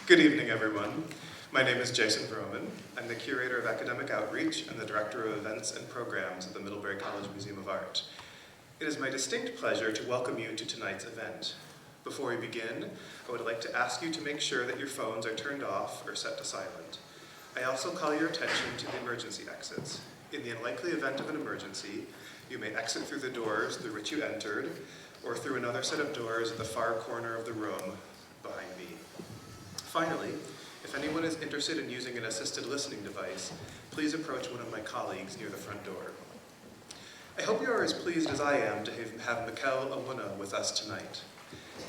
Good evening, everyone. My name is Jason Vroman. I'm the Curator of Academic Outreach and the Director of Events and Programs at the Middlebury College Museum of Art. It is my distinct pleasure to welcome you to tonight's event. Before we begin, I would like to ask you to make sure that your phones are turned off or set to silent. I also call your attention to the emergency exits. In the unlikely event of an emergency, you may exit through the doors through which you entered, or through another set of doors at the far corner of the room behind me. Finally, if anyone is interested in using an assisted listening device, please approach one of my colleagues near the front door. I hope you are as pleased as I am to have Mikael Owunna with us tonight.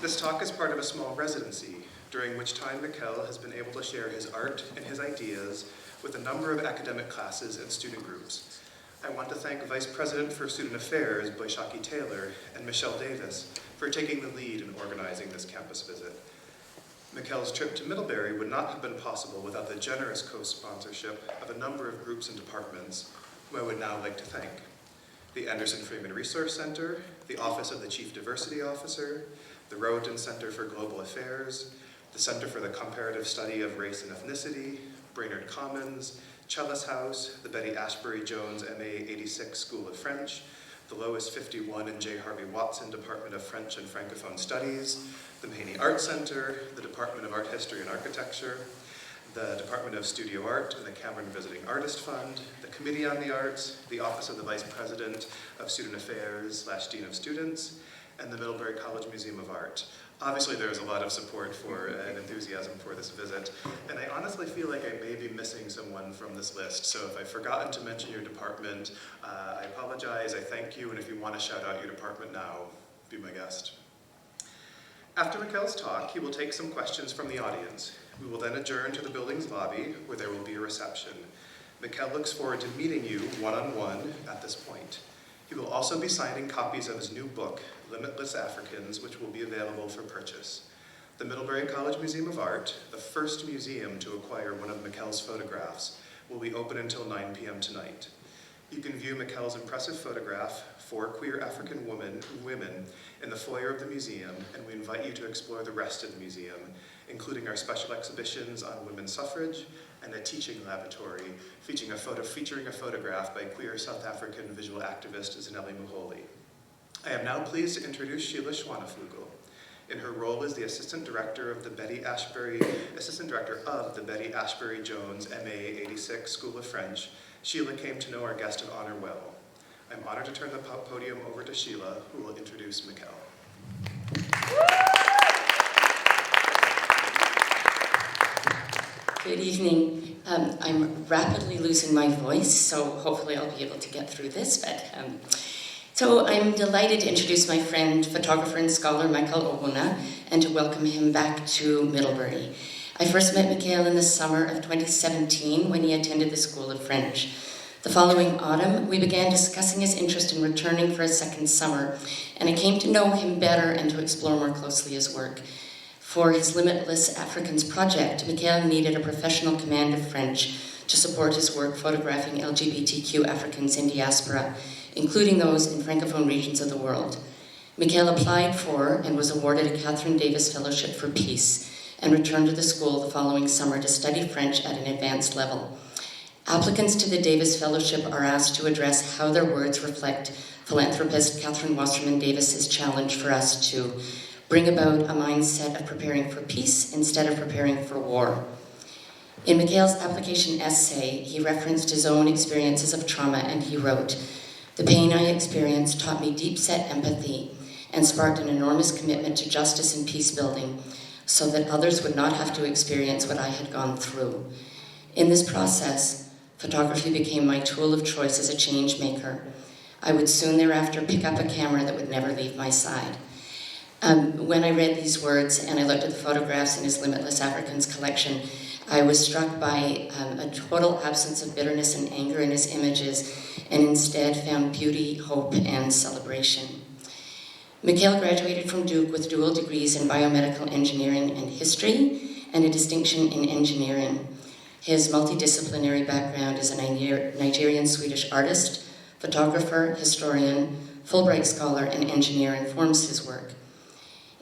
This talk is part of a small residency, during which time Mikael has been able to share his art and his ideas with a number of academic classes and student groups. I want to thank Vice President for Student Affairs, Boishaki Taylor, and Michelle Davis for taking the lead in organizing this campus visit. Mikael's trip to Middlebury would not have been possible without the generous co-sponsorship of a number of groups and departments, who I would now like to thank. The Anderson Freeman Resource Center, the Office of the Chief Diversity Officer, the Roden Center for Global Affairs, the Center for the Comparative Study of Race and Ethnicity, Brainerd Commons, Chellis House, the Betty Ashbury Jones MA 86 School of French, the Lois 51 and J. Harvey Watson Department of French and Francophone Studies, the Mahaney Art Center, the Department of Art History and Architecture, the Department of Studio Art and the Cameron Visiting Artist Fund, the Committee on the Arts, the Office of the Vice President of Student Affairs / Dean of Students, and the Middlebury College Museum of Art. Obviously, there is a lot of support for and enthusiasm for this visit, and I honestly feel like I may be missing someone from this list, so if I've forgotten to mention your department, I apologize, I thank you, and if you want to shout out your department now, be my guest. After Mikael's talk, he will take some questions from the audience. We will then adjourn to the building's lobby, where there will be a reception. Mikael looks forward to meeting you one-on-one at this point. He will also be signing copies of his new book, Limitless Africans, which will be available for purchase. The Middlebury College Museum of Art, the first museum to acquire one of Mikael's photographs, will be open until 9 p.m. tonight. You can view Mikael's impressive photograph, 4 Queer African Women, in the foyer of the museum, and we invite you to explore the rest of the museum, including our special exhibitions on women's suffrage and a teaching laboratory featuring a photograph by queer South African visual activist Zanele Muholi. I am now pleased to introduce Sheila Schwaneflugel. In her role as the Assistant Director of the Betty Ashbury Jones MA 86 School of French, Sheila came to know our guest of honor well. I'm honored to turn the podium over to Sheila, who will introduce Mikael. Good evening. I'm rapidly losing my voice, so hopefully I'll be able to get through this. So I'm delighted to introduce my friend, photographer and scholar Mikael Owunna, and to welcome him back to Middlebury. I first met Mikael in the summer of 2017 when he attended the School of French. The following autumn, we began discussing his interest in returning for a second summer, and I came to know him better and to explore more closely his work. For his Limitless Africans project, Mikael needed a professional command of French to support his work photographing LGBTQ Africans in diaspora, including those in Francophone regions of the world. Mikael applied for and was awarded a Catherine Davis Fellowship for Peace and returned to the school the following summer to study French at an advanced level. Applicants to the Davis Fellowship are asked to address how their words reflect philanthropist Catherine Wasserman Davis's challenge for us to bring about a mindset of preparing for peace instead of preparing for war. In Mikael's application essay, he referenced his own experiences of trauma, and he wrote, "The pain I experienced taught me deep-set empathy and sparked an enormous commitment to justice and peace building so that others would not have to experience what I had gone through. In this process, photography became my tool of choice as a change maker. I would soon thereafter pick up a camera that would never leave my side." When I read these words and I looked at the photographs in his Limitless Africans collection, I was struck by a total absence of bitterness and anger in his images, and instead found beauty, hope, and celebration. Mikael graduated from Duke with dual degrees in biomedical engineering and history, and a distinction in engineering. His multidisciplinary background as a Nigerian-Swedish artist, photographer, historian, Fulbright scholar, and engineer informs his work.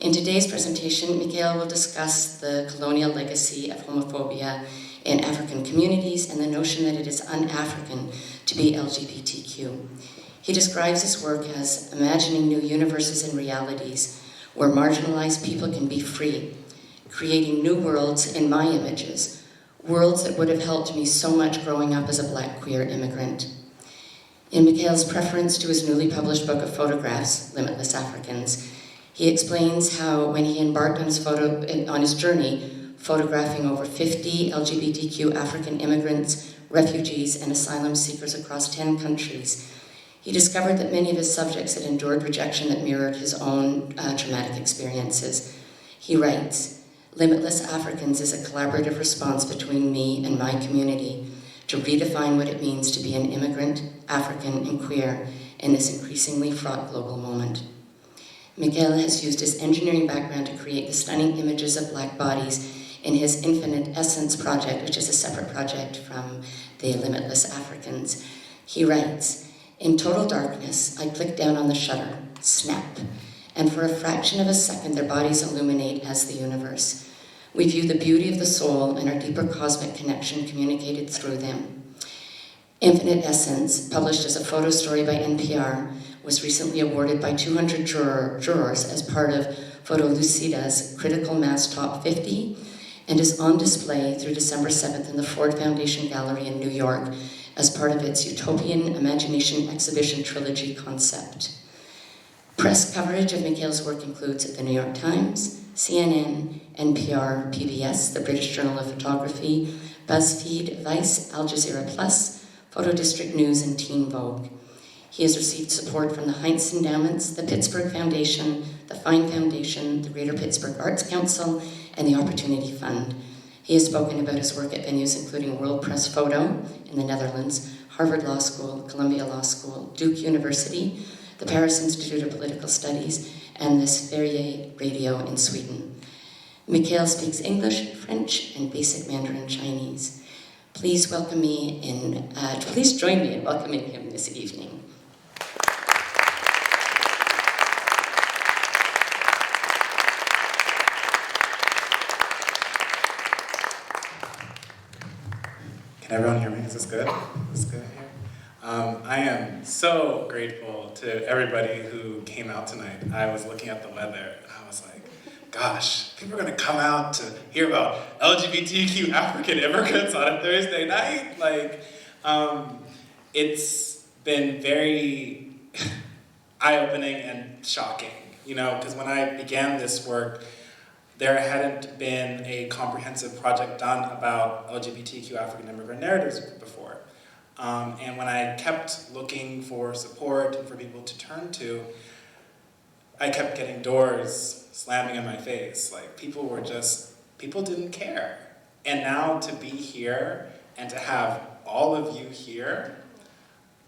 In today's presentation, Mikael will discuss the colonial legacy of homophobia in African communities and the notion that it is un-African to be LGBTQ. He describes his work as imagining new universes and realities where marginalized people can be free, creating new worlds in my images, worlds that would have helped me so much growing up as a Black queer immigrant. In Mikael's preference to his newly published book of photographs, Limitless Africans, he explains how when he embarked on his journey, photographing over 50 LGBTQ African immigrants, refugees, and asylum seekers across 10 countries, he discovered that many of his subjects had endured rejection that mirrored his own traumatic experiences. He writes, "Limitless Africans is a collaborative response between me and my community to redefine what it means to be an immigrant, African, and queer in this increasingly fraught global moment." Mikael has used his engineering background to create the stunning images of Black bodies in his Infinite Essence project, which is a separate project from the Limitless Africans. He writes, "In total darkness, I click down on the shutter, snap, and for a fraction of a second their bodies illuminate as the universe. We view the beauty of the soul and our deeper cosmic connection communicated through them." Infinite Essence, published as a photo story by NPR, was recently awarded by 200 jurors as part of Photolucida's Critical Mass Top 50 and is on display through December 7th in the Ford Foundation Gallery in New York as part of its Utopian Imagination Exhibition Trilogy concept. Press coverage of Mikael's work includes the New York Times, CNN, NPR, PBS, the British Journal of Photography, BuzzFeed, Vice, Al Jazeera Plus, Photo District News, and Teen Vogue. He has received support from the Heinz Endowments, the Pittsburgh Foundation, the Fine Foundation, the Greater Pittsburgh Arts Council, and the Opportunity Fund. He has spoken about his work at venues including World Press Photo in the Netherlands, Harvard Law School, Columbia Law School, Duke University, the Paris Institute of Political Studies, and the Sverige Radio in Sweden. Mikael speaks English, French, and basic Mandarin Chinese. Please join me in welcoming him this evening. Can everyone hear me? Is this good? Is this good here? I am so grateful to everybody who came out tonight. I was looking at the weather and I was like, gosh, people are gonna come out to hear about LGBTQ African immigrants on a Thursday night? It's been very eye-opening and shocking, because when I began this work, there hadn't been a comprehensive project done about LGBTQ African immigrant narratives before. And when I kept looking for support and for people to turn to, I kept getting doors slamming in my face. People didn't care. And now to be here and to have all of you here,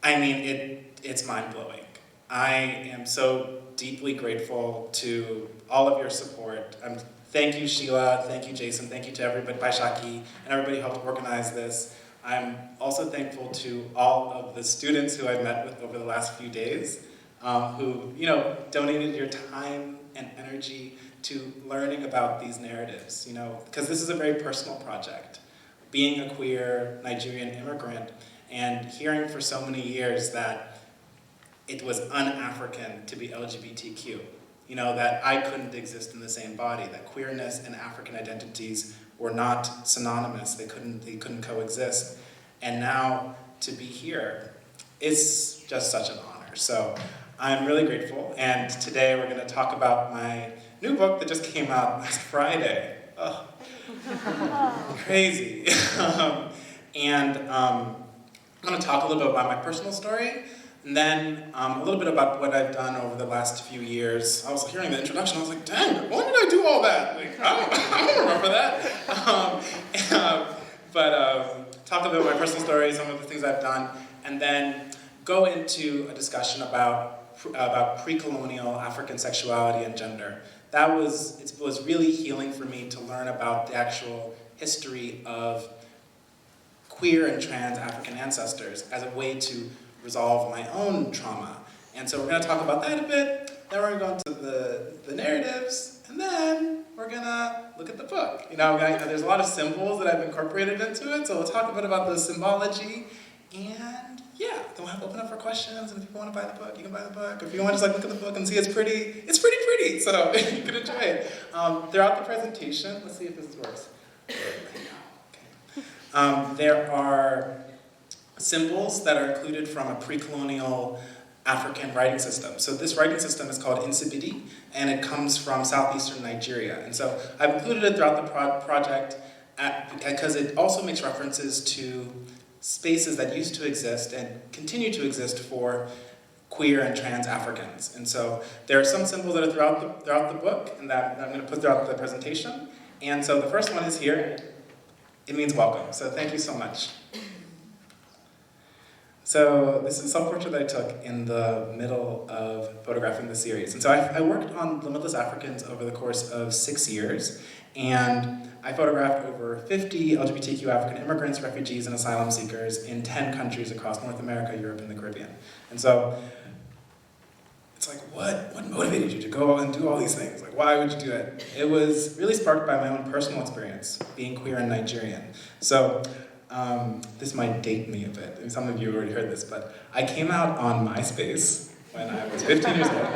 it's mind-blowing. I am so deeply grateful to all of your support. Thank you, Sheila, thank you, Jason, thank you to everybody, Baishaki, and everybody who helped organize this. I'm also thankful to all of the students who I've met with over the last few days, who donated your time and energy to learning about these narratives, because this is a very personal project. Being a queer Nigerian immigrant and hearing for so many years that it was un-African to be LGBTQ, that I couldn't exist in the same body, that queerness and African identities were not synonymous, they couldn't coexist. And now to be here is just such an honor. So I'm really grateful, and today we're going to talk about my new book that just came out last Friday. Oh, crazy. And I'm going to talk a little bit about my personal story, and then a little bit about what I've done over the last few years. I was hearing the introduction, I was like, dang, when did I do all that? I don't remember that. Talk a bit about my personal story, some of the things I've done, and then go into a discussion about pre-colonial African sexuality and gender. It was really healing for me to learn about the actual history of queer and trans African ancestors as a way to resolve my own trauma. And so we're going to talk about that a bit, then we're going to the narratives, and then we're gonna look at the book. There's a lot of symbols that I've incorporated into it, so we'll talk a bit about the symbology, and yeah, then we'll have to open up for questions, and if people want to buy the book, you can buy the book. If you want to just look at the book and see it's pretty pretty, so you can enjoy it. Throughout the presentation, let's see if this works. There are symbols that are included from a pre-colonial African writing system. So this writing system is called Insibidi, and it comes from southeastern Nigeria. And so I've included it throughout the project because it also makes references to spaces that used to exist and continue to exist for queer and trans Africans. And so there are some symbols that are throughout the book and that I'm going to put throughout the presentation. And so the first one is here. It means welcome. So thank you so much. So this is a self-portrait that I took in the middle of photographing the series. And so I worked on Limitless Africans over the course of 6 years, and I photographed over 50 LGBTQ African immigrants, refugees, and asylum seekers in 10 countries across North America, Europe, and the Caribbean. And so it's like, what motivated you to go and do all these things? Like, why would you do it? It was really sparked by my own personal experience, being queer and Nigerian. So this might date me a bit. Some of you already heard this, but I came out on MySpace when I was 15 years old.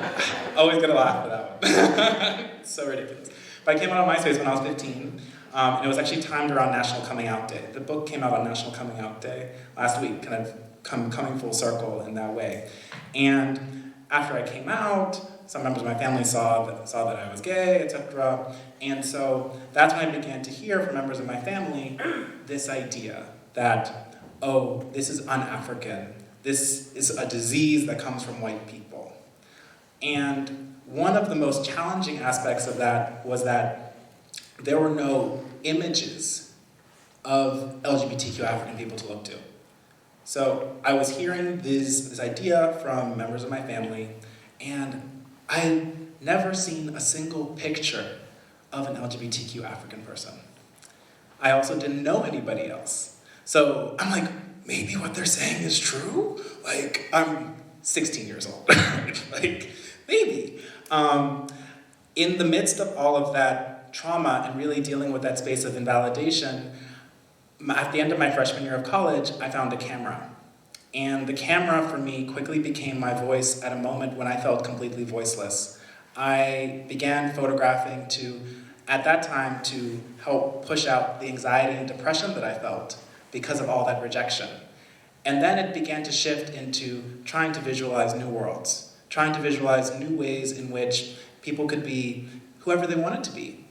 Always gonna laugh at that one. It's so ridiculous. But I came out on MySpace when I was 15, and it was actually timed around National Coming Out Day. The book came out on National Coming Out Day last week, kind of coming full circle in that way. And after I came out, some members of my family saw that I was gay, etc. And so that's when I began to hear from members of my family this idea that, oh, this is un-African. This is a disease that comes from white people. And one of the most challenging aspects of that was that there were no images of LGBTQ African people to look to. So I was hearing this idea from members of my family, and I had never seen a single picture of an LGBTQ African person. I also didn't know anybody else. So I'm like, maybe what they're saying is true? Like, I'm 16 years old. Like, maybe. In the midst of all of that trauma and really dealing with that space of invalidation, at the end of my freshman year of college, I found a camera. And the camera for me quickly became my voice at a moment when I felt completely voiceless. I began photographing at that time to help push out the anxiety and depression that I felt because of all that rejection. And then it began to shift into trying to visualize new worlds, trying to visualize new ways in which people could be whoever they wanted to be,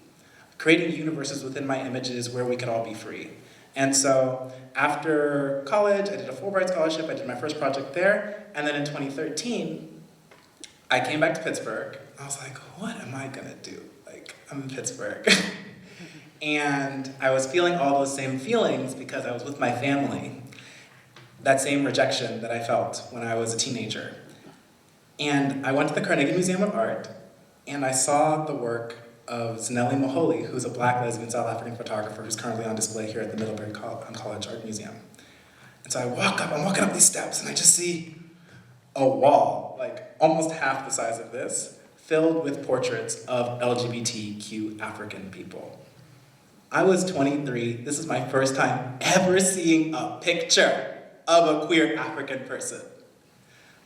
creating universes within my images where we could all be free. And so after college, I did a Fulbright scholarship, I did my first project there, and then in 2013, I came back to Pittsburgh. I was like, what am I gonna do? Like, I'm in Pittsburgh. And I was feeling all those same feelings because I was with my family, that same rejection that I felt when I was a teenager. And I went to the Carnegie Museum of Art, and I saw the work of Zanele Moholi, who's a Black lesbian South African photographer who's currently on display here at the Middlebury College Art Museum. And so I'm walking up these steps, and I just see a wall, like almost half the size of this, filled with portraits of LGBTQ African people. I was 23, this is my first time ever seeing a picture of a queer African person.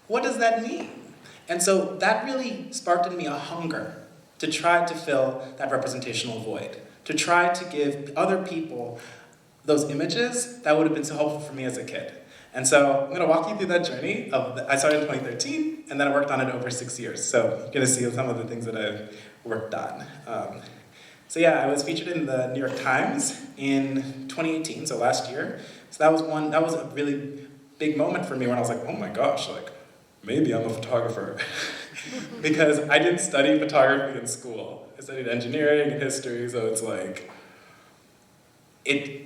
What does that mean? And so that really sparked in me a hunger to try to fill that representational void, to try to give other people those images that would have been so helpful for me as a kid. And so I'm gonna walk you through that journey. I started in 2013, and then I worked on it over 6 years. So you're gonna see some of the things that I've worked on. So yeah, I was featured in the New York Times in 2018, so last year. So that was a really big moment for me when I was like, oh my gosh, like, maybe I'm a photographer. Because I didn't study photography in school. I studied engineering and history, so it's like,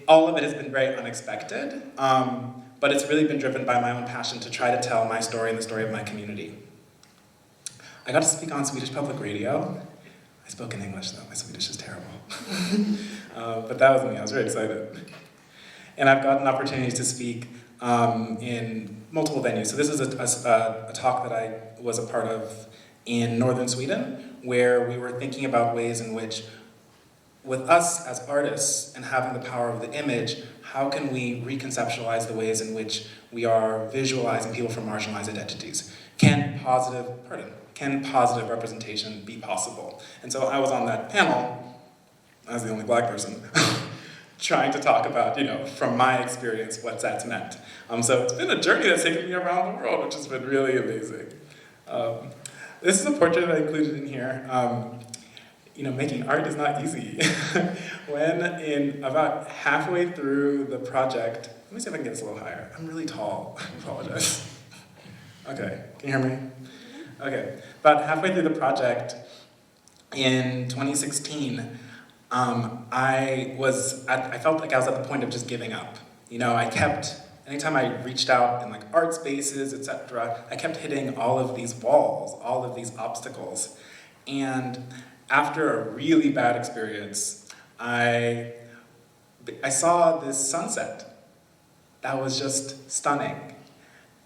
all of it has been very unexpected, but it's really been driven by my own passion to try to tell my story and the story of my community. I got to speak on Swedish public radio. I spoke in English though, my Swedish is terrible. But that was me, I was very excited. And I've gotten opportunities to speak in multiple venues. So this is a talk that I was a part of in northern Sweden, where we were thinking about ways in which, with us as artists and having the power of the image, how can we reconceptualize the ways in which we are visualizing people from marginalized identities? Can positive representation be possible? And so I was on that panel, as the only Black person, trying to talk about, from my experience, what that's meant. So it's been a journey that's taken me around the world, which has been really amazing. This is a portrait I included in here. Making art is not easy. When in about halfway through the project, let me see if I can get this a little higher. I'm really tall, I apologize. Okay, can you hear me? Okay, about halfway through the project in 2016, I felt like I was at the point of just giving up. Anytime I reached out in art spaces, etc., I kept hitting all of these walls, all of these obstacles. And after a really bad experience, I saw this sunset that was just stunning.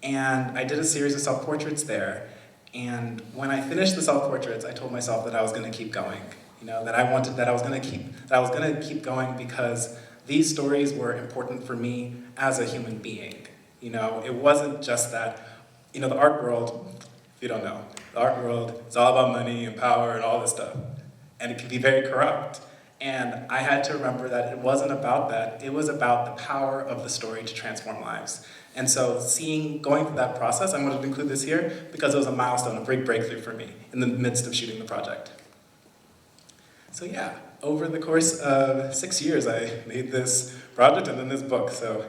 And I did a series of self-portraits there. And when I finished the self-portraits, I told myself that I was going to keep going. That I was going to keep going because these stories were important for me as a human being. It wasn't just that, the art world, if you don't know, the art world is all about money and power and all this stuff. And it can be very corrupt. And I had to remember that it wasn't about that. It was about the power of the story to transform lives. And so going through that process, I wanted to include this here because it was a milestone, a big breakthrough for me in the midst of shooting the project. So yeah, over the course of 6 years, I made this project and then this book. So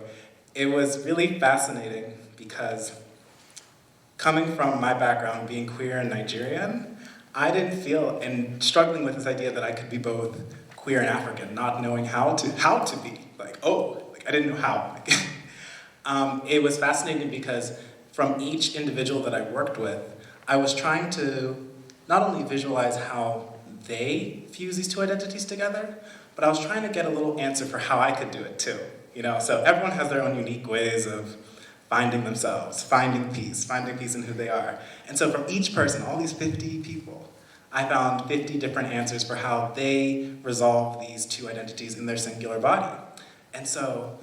it was really fascinating because coming from my background, being queer and Nigerian, I didn't feel, and struggling with this idea that I could be both queer and African, not knowing how to be. I didn't know how. It was fascinating because from each individual that I worked with, I was trying to not only visualize how they fuse these two identities together, but I was trying to get a little answer for how I could do it too. So everyone has their own unique ways of finding themselves, finding peace in who they are. And so from each person, all these 50 people, I found 50 different answers for how they resolve these two identities in their singular body. And so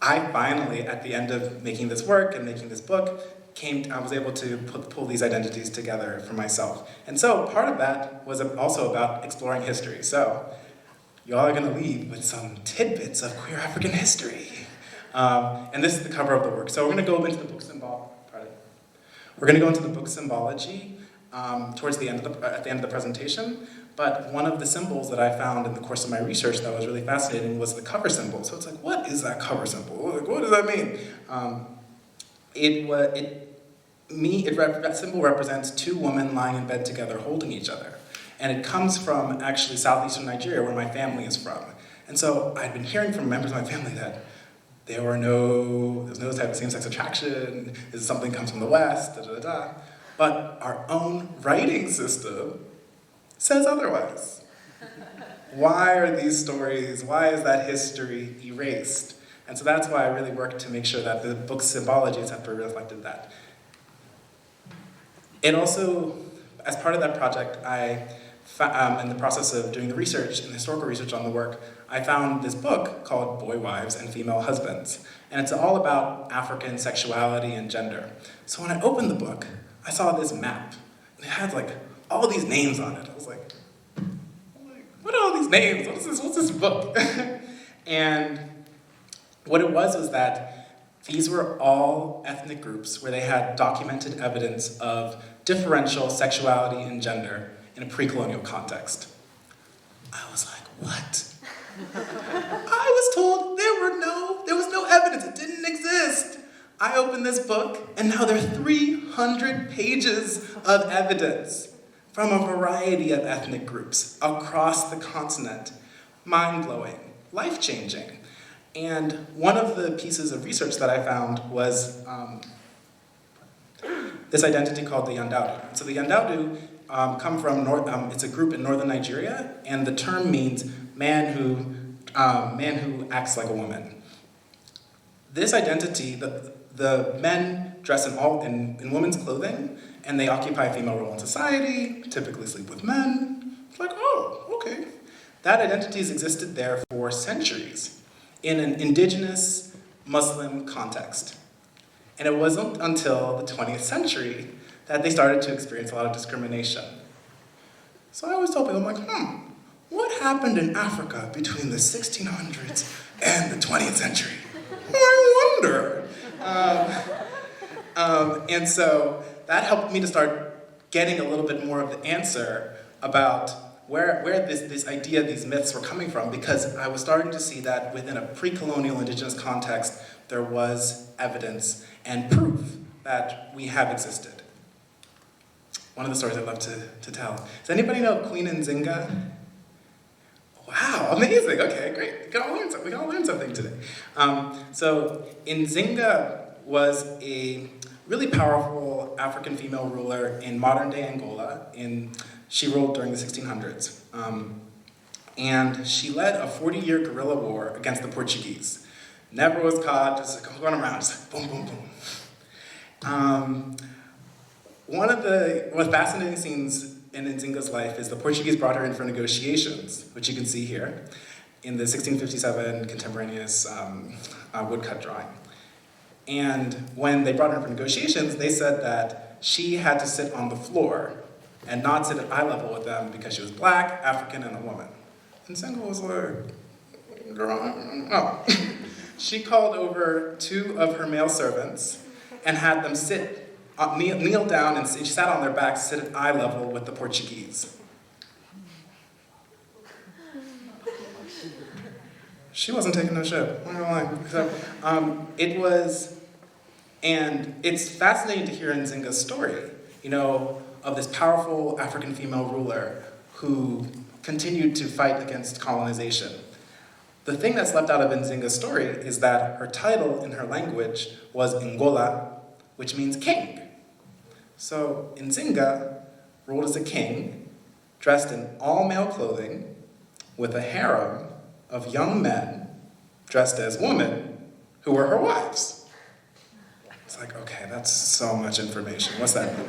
I finally, at the end of making this work and making this book, I was able to pull these identities together for myself. And so part of that was also about exploring history. So y'all are gonna leave with some tidbits of queer African history. And this is the cover of the work. So we're gonna go into the book We're gonna go into the book symbology towards the end at the end of the presentation. But one of the symbols that I found in the course of my research that was really fascinating was the cover symbol. So it's what is that cover symbol? What does that mean? That symbol represents two women lying in bed together holding each other. And it comes from actually southeastern Nigeria, where my family is from. And so I'd been hearing from members of my family that there's no type of same-sex attraction, something comes from the West, But our own writing system says otherwise. Why are these stories, why is that history erased? And so that's why I really worked to make sure that the book's symbology, etc., reflected that. It also, as part of that project, in the process of doing the research and historical research on the work, I found this book called Boy Wives and Female Husbands. And it's all about African sexuality and gender. So when I opened the book, I saw this map. And it had all these names on it. I was like, what are all these names? What's this book? And what it was that these were all ethnic groups where they had documented evidence of differential sexuality and gender in a pre-colonial context. I was like, what? I was told there was no evidence, it didn't exist. I opened this book, and now there are 300 pages of evidence from a variety of ethnic groups across the continent. Mind-blowing, life-changing. And one of the pieces of research that I found was this identity called the Yandaudu. So the Yandaudu come from, it's a group in northern Nigeria, and the term means man who acts like a woman. This identity, the men dress in women's clothing, and they occupy a female role in society, typically sleep with men. It's like, oh, okay. That identity has existed there for centuries in an indigenous Muslim context. And it wasn't until the 20th century that they started to experience a lot of discrimination. So I always tell people, I'm like, what happened in Africa between the 1600s and the 20th century? I wonder. And so that helped me to start getting a little bit more of the answer about where this idea, these myths were coming from, because I was starting to see that within a pre-colonial indigenous context, there was evidence and proof that we have existed. One of the stories I love to tell. Does anybody know Queen Nzinga? Wow, amazing, okay, great. We can all learn something today. So Nzinga was a really powerful African female ruler in modern-day Angola. She ruled during the 1600s. And she led a 40-year guerrilla war against the Portuguese. Never was caught, just going around, just like boom, boom, boom. One of the most fascinating scenes in Nzinga's life is the Portuguese brought her in for negotiations, which you can see here in the 1657 contemporaneous woodcut drawing. And when they brought her in for negotiations, they said that she had to sit on the floor and not sit at eye level with them because she was black, African, and a woman. And Nzinga was like, girl, no. She called over 2 of her male servants and had them kneel down, and she sat on their backs, sit at eye level with the Portuguese. She wasn't taking no shit, I'm not gonna lie. So, and it's fascinating to hear Nzinga's story, of this powerful African female ruler who continued to fight against colonization. The thing that's left out of Nzinga's story is that her title in her language was Ngola, which means king. So Nzinga ruled as a king, dressed in all male clothing, with a harem of young men dressed as women who were her wives. It's like, okay, that's so much information. What's that mean?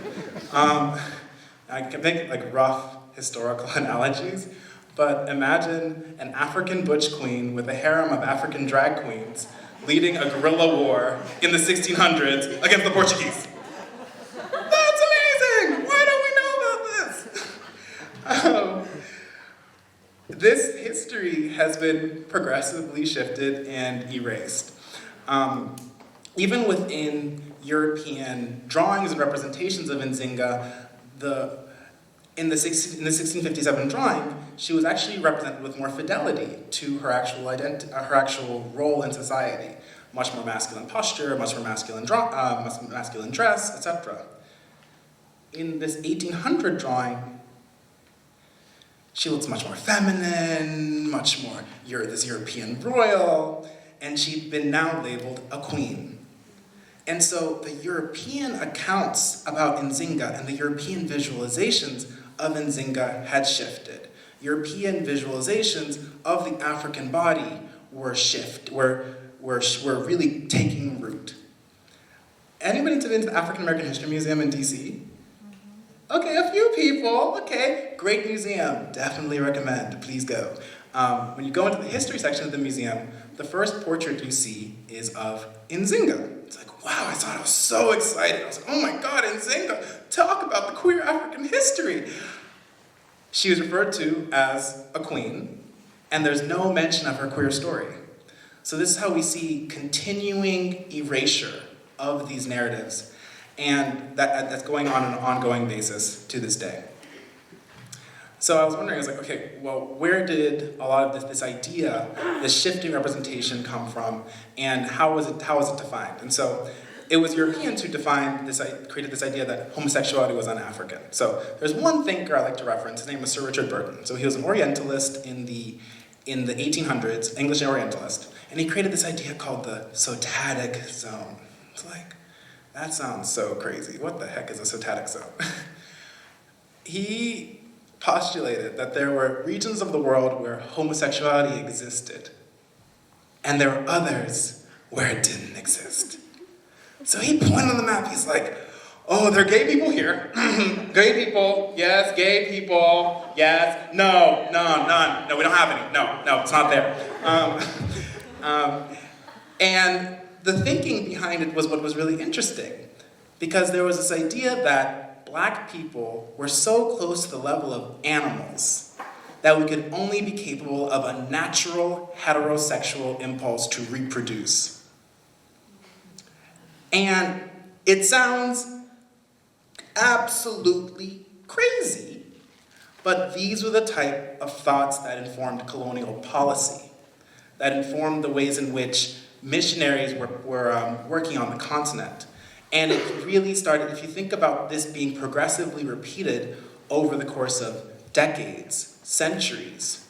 I can make rough historical analogies, but imagine an African butch queen with a harem of African drag queens leading a guerrilla war in the 1600s against the Portuguese. That's amazing! Why don't we know about this? This history has been progressively shifted and erased. Even within European drawings and representations of Nzinga, in the 1657 drawing, she was actually represented with more fidelity to her actual role in society. Much more masculine posture, much more masculine dress, etc. In this 1800 drawing, she looks much more feminine, much more this European royal, and she'd been now labeled a queen. And so the European accounts about Nzinga and the European visualizations of Nzinga had shifted. European visualizations of the African body were really taking root. Anybody been to the African American History Museum in DC? Okay, a few people. Okay, great museum. Definitely recommend. Please go. When you go into the history section of the museum, the first portrait you see is of Nzinga. It's like, wow, I thought I was so excited. I was like, oh my God, Nzinga, talk about the queer African history. She was referred to as a queen, and there's no mention of her queer story. So this is how we see continuing erasure of these narratives, and that's going on an ongoing basis to this day. So I was wondering, I was like, okay, well, where did a lot of this idea, this shifting representation come from, and how was it defined? And so it was Europeans who created this idea that homosexuality was un-African. So there's one thinker I like to reference. His name was Sir Richard Burton. So he was an Orientalist in the 1800s, English Orientalist, and he created this idea called the sotatic zone. It's like, that sounds so crazy. What the heck is a sotatic zone? He postulated that there were regions of the world where homosexuality existed, and there were others where it didn't exist. So he pointed on the map, he's like, oh, there are gay people here. Gay people, yes, gay people, yes. No, none. No, we don't have any. No, it's not there. And the thinking behind it was what was really interesting, because there was this idea that black people were so close to the level of animals that we could only be capable of a natural heterosexual impulse to reproduce. And it sounds absolutely crazy, but these were the type of thoughts that informed colonial policy, that informed the ways in which missionaries were working on the continent. And it really started, if you think about this being progressively repeated over the course of decades, centuries,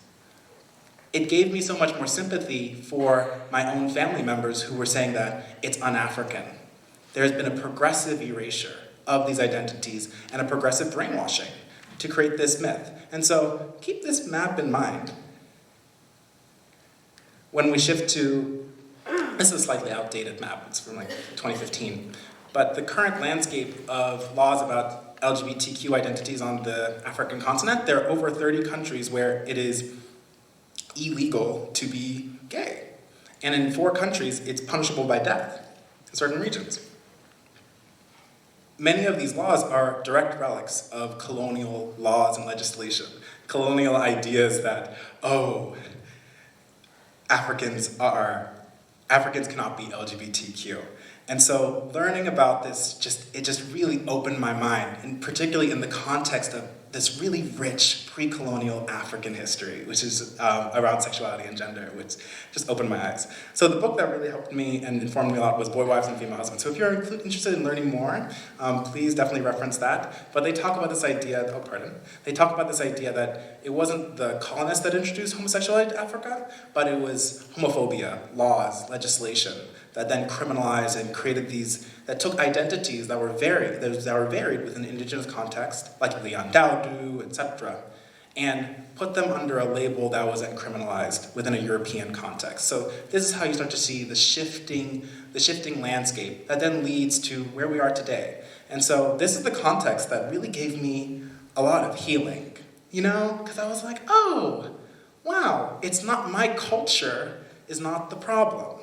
it gave me so much more sympathy for my own family members who were saying that it's un-African. There's been a progressive erasure of these identities and a progressive brainwashing to create this myth. And so keep this map in mind when we shift to, this is a slightly outdated map, it's from like 2015, but the current landscape of laws about LGBTQ identities on the African continent, there are over 30 countries where it is illegal to be gay. And in 4 countries, it's punishable by death in certain regions. Many of these laws are direct relics of colonial laws and legislation, colonial ideas that, oh, Africans cannot be LGBTQ. And so learning about this, it just really opened my mind, and particularly in the context of this really rich pre-colonial African history, which is around sexuality and gender, which just opened my eyes. So the book that really helped me and informed me a lot was Boy Wives and Female Husbands. So if you're interested in learning more, please definitely reference that. But they talk about this idea, they talk about this idea that it wasn't the colonists that introduced homosexuality to Africa, but it was homophobia, laws, legislation, that then criminalized and created these, that took identities that were varied within indigenous context, like Leon Dowdu, etc., and put them under a label that was then criminalized within a European context. So this is how you start to see the shifting landscape that then leads to where we are today. And so this is the context that really gave me a lot of healing, because I was like, oh, wow, it's not my culture is not the problem.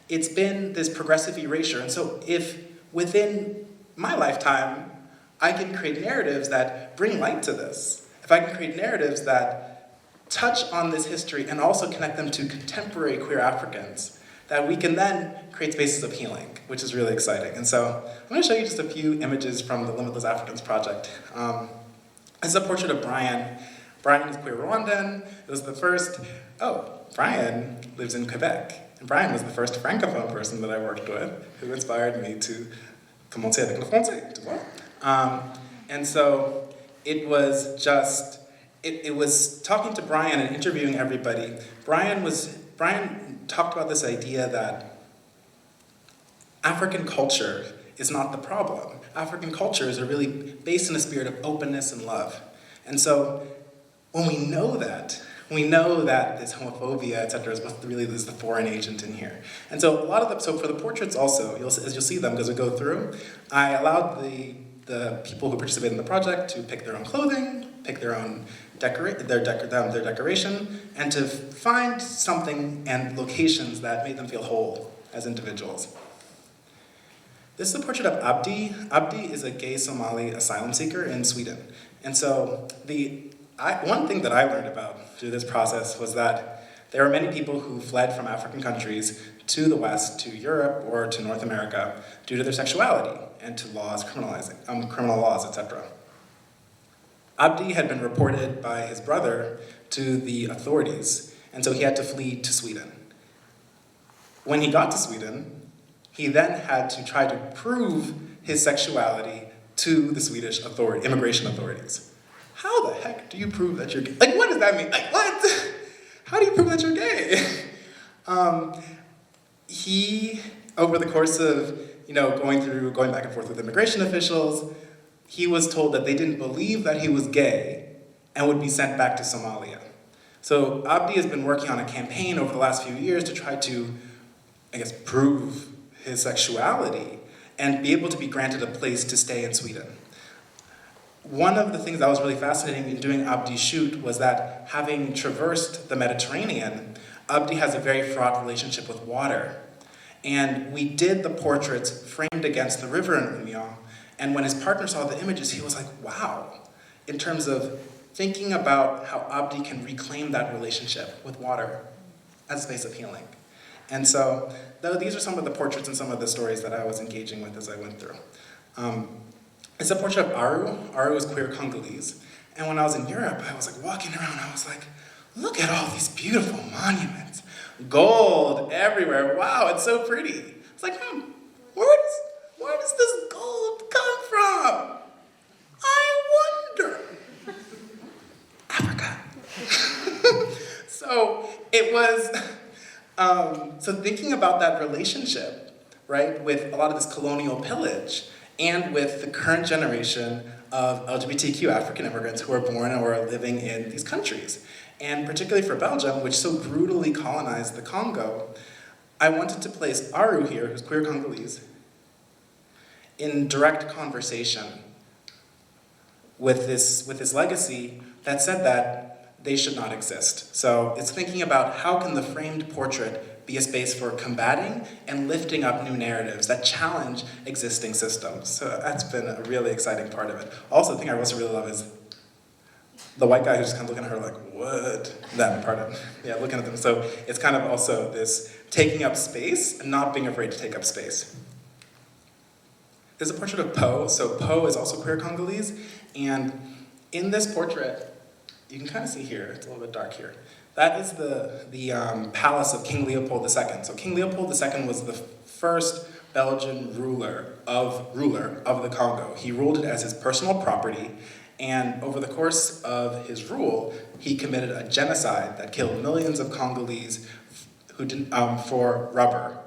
It's been this progressive erasure. And so if within my lifetime, I can create narratives that bring light to this, if I can create narratives that touch on this history and also connect them to contemporary queer Africans, that we can then create spaces of healing, which is really exciting. And so I'm going to show you just a few images from the Limitless Africans project. This is a portrait of Brian. Brian is queer Rwandan. It was the first, Brian lives in Quebec. And Brian was the first francophone person that I worked with who inspired me to commencer avec le français, tu vois? And so it was just, it was talking to Brian and interviewing everybody. Brian talked about this idea that African culture is not the problem. African cultures are really based in a spirit of openness and love. And so when we know that this homophobia, et cetera, is what really is the foreign agent in here. And so so for the portraits also, as you'll see them as we go through, I allowed the people who participated in the project to pick their own clothing, pick their own decoration, and to find something and locations that made them feel whole as individuals. This is a portrait of Abdi. Abdi is a gay Somali asylum seeker in Sweden. And so one thing that I learned about through this process was that there are many people who fled from African countries to the West, to Europe, or to North America due to their sexuality and to laws criminal laws, etc. Abdi had been reported by his brother to the authorities, and so he had to flee to Sweden. When he got to Sweden, he then had to try to prove his sexuality to the Swedish immigration authorities. How the heck do you prove that you're gay? Like, what does that mean? Like, what? How do you prove that you're gay? He, over the course of, going back and forth with immigration officials, he was told that they didn't believe that he was gay and would be sent back to Somalia. So Abdi has been working on a campaign over the last few years to try to, prove his sexuality. and be able to be granted a place to stay in Sweden. One of the things that was really fascinating in doing Abdi's shoot was that having traversed the Mediterranean, Abdi has a very fraught relationship with water. And we did the portraits framed against the river in Union, and when his partner saw the images, he was like, wow, in terms of thinking about how Abdi can reclaim that relationship with water as a space of healing. And so these are some of the portraits and some of the stories that I was engaging with as I went through. It's a portrait of Aru. Aru is queer Congolese. And when I was in Europe, I was like walking around, I was like, look at all these beautiful monuments. Gold everywhere. Wow, it's so pretty. It's like, where does this gold come from? I wonder. Africa. So it was, so thinking about that relationship, right, with a lot of this colonial pillage and with the current generation of LGBTQ African immigrants who are born or are living in these countries. And particularly for Belgium, which so brutally colonized the Congo, I wanted to place Aru here, who's queer Congolese, in direct conversation with this legacy that said that they should not exist. So it's thinking about how can the framed portrait be a space for combating and lifting up new narratives that challenge existing systems. So that's been a really exciting part of it. Also, the thing I also really love is the white guy who's just kind of looking at her like, what? That part of it. Yeah, looking at them. So it's kind of also this taking up space and not being afraid to take up space. There's a portrait of Po. So Po is also queer Congolese. And in this portrait, you can kind of see here, it's a little bit dark here. That is the palace of King Leopold II. So King Leopold II was the first Belgian ruler of the Congo. He ruled it as his personal property, and over the course of his rule, he committed a genocide that killed millions of Congolese who for rubber.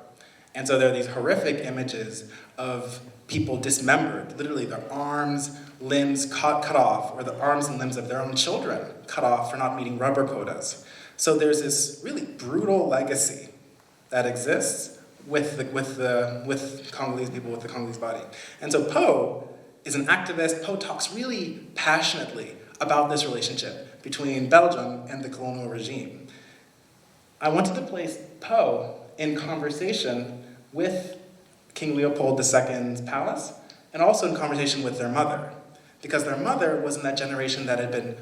And so there are these horrific images of people dismembered, literally their arms, limbs cut off, or the arms and limbs of their own children cut off for not meeting rubber quotas. So there's this really brutal legacy that exists with Congolese people, with the Congolese body. And so Po is an activist. Po talks really passionately about this relationship between Belgium and the colonial regime. I wanted to place Po in conversation with King Leopold II's palace, and also in conversation with their mother, because their mother was in that generation that had been,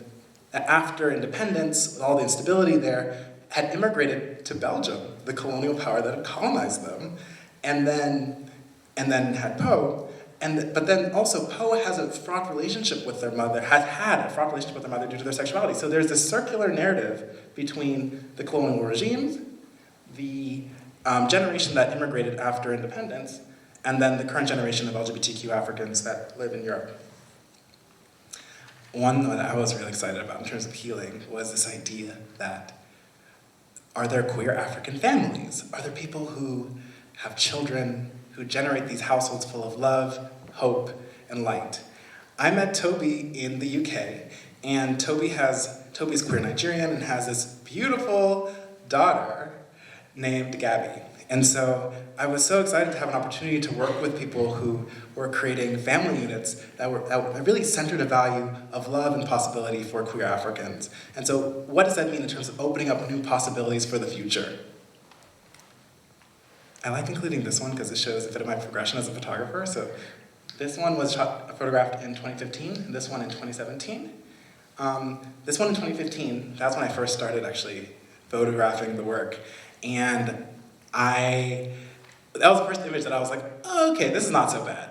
after independence, with all the instability there, had immigrated to Belgium, the colonial power that had colonized them, and then had Po. But then also Po has a fraught relationship with their mother, has had a fraught relationship with their mother due to their sexuality. So there's this circular narrative between the colonial regimes, the generation that immigrated after independence, and then the current generation of LGBTQ Africans that live in Europe. One that I was really excited about in terms of healing was this idea that, are there queer African families? Are there people who have children who generate these households full of love, hope, and light? I met Toby in the UK, and Toby's queer Nigerian and has this beautiful daughter named Gabby. And so I was so excited to have an opportunity to work with people who were creating family units that really centered a value of love and possibility for queer Africans. And so what does that mean in terms of opening up new possibilities for the future? I like including this one because it shows a bit of my progression as a photographer. So this one was photographed in 2015, and this one in 2017. This one in 2015, that's when I first started actually photographing the work. And that was the first image that I was like, oh, okay, this is not so bad.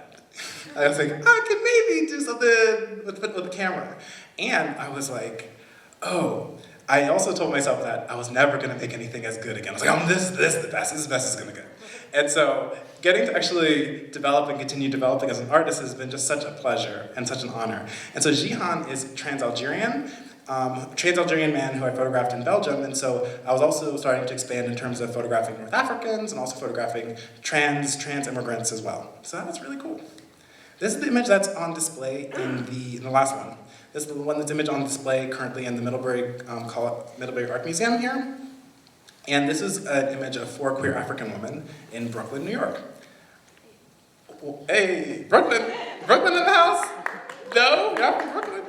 I was like, I can maybe do something with the camera. And I was like, oh, I also told myself that I was never gonna make anything as good again. I was like, this is the best, this is the best it's gonna get. And so getting to actually develop and continue developing as an artist has been just such a pleasure and such an honor. And so Jihan is trans-Algerian man who I photographed in Belgium, and so I was also starting to expand in terms of photographing North Africans and also photographing trans immigrants as well. So that's really cool. This is the image that's on display in the last one. This is the one that's image on display currently in the Middlebury Art Museum here. And this is an image of 4 queer African women in Brooklyn, New York. Hey, Brooklyn. Brooklyn in the house? No? You're not from Brooklyn?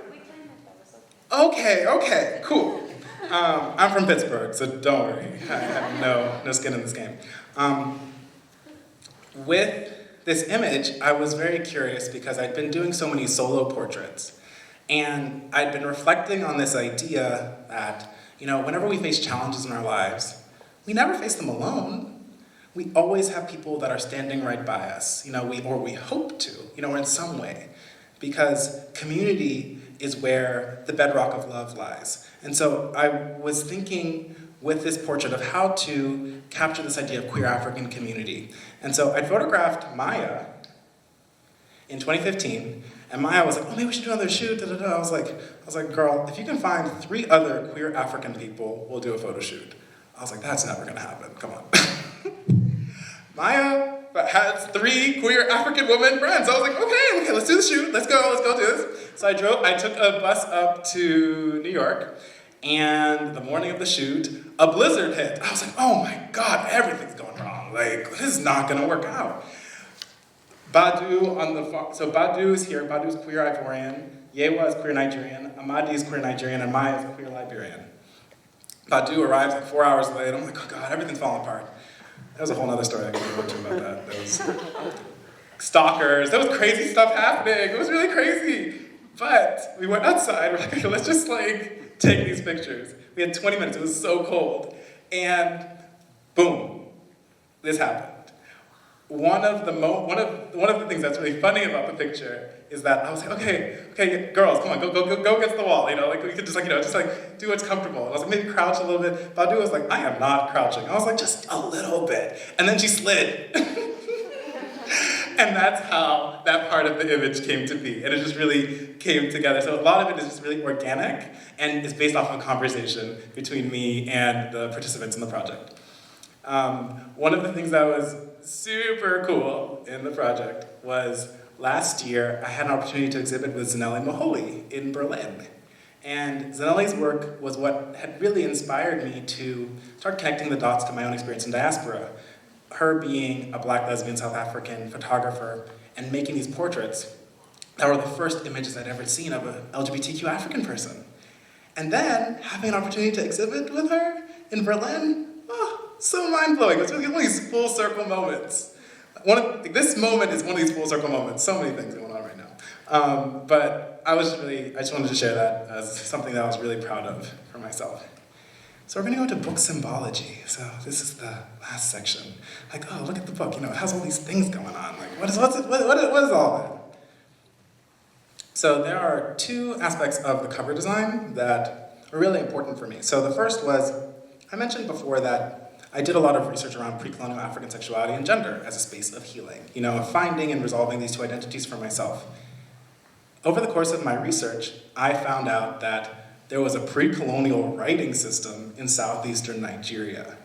Okay, cool. I'm from Pittsburgh, so don't worry. I have no skin in this game. With this image, I was very curious because I'd been doing so many solo portraits. And I'd been reflecting on this idea that, whenever we face challenges in our lives, we never face them alone. We always have people that are standing right by us, we hope to, or in some way. Because community is where the bedrock of love lies. And so I was thinking with this portrait of how to capture this idea of queer African community. And so I photographed Maya in 2015, and Maya was like, oh, maybe we should do another shoot, da da da. I was like, girl, if you can find 3 other queer African people, we'll do a photo shoot. I was like, that's never gonna happen, come on. Maya has 3 queer African women friends. I was like, okay, let's do the shoot, let's go do this. So I took a bus up to New York, and the morning of the shoot, a blizzard hit. I was like, oh my God, everything's going wrong. Like, this is not gonna work out. Badu so Badu is here, Badu is queer Ivorian, Yewa is queer Nigerian, Amadi is queer Nigerian, and Maya is queer Liberian. Badu arrives like 4 hours late. I'm like, oh God, everything's falling apart. That was a whole other story I could go into about that. There was stalkers, there was crazy stuff happening. It was really crazy. But we went outside, we're like, okay, let's just take these pictures. We had 20 minutes, it was so cold. And boom, this happened. One of the things that's really funny about the picture is that I was like, okay, girls, come on, go against the wall, we could just do what's comfortable. And I was like, maybe crouch a little bit. Badu was like, I am not crouching. I was like, just a little bit. And then she slid. And that's how that part of the image came to be. And it just really came together. So a lot of it is just really organic and is based off of a conversation between me and the participants in the project. One of the things that was super cool in the project was last year I had an opportunity to exhibit with Zanelli Maholi in Berlin. And Zanelli's work was what had really inspired me to start connecting the dots to my own experience in diaspora. Her being a Black lesbian South African photographer and making these portraits that were the first images I'd ever seen of an LGBTQ African person. And then having an opportunity to exhibit with her in Berlin, so mind-blowing. It's really one of these full circle moments. This moment is one of these full circle moments. So many things going on right now. But I just wanted to share that as something that I was really proud of for myself. So we're gonna go into book symbology. So this is the last section. Look at the book, it has all these things going on. What is all that? So there are 2 aspects of the cover design that are really important for me. So the first was, I mentioned before that I did a lot of research around pre-colonial African sexuality and gender as a space of healing, of finding and resolving these 2 identities for myself. Over the course of my research, I found out that there was a pre-colonial writing system in southeastern Nigeria.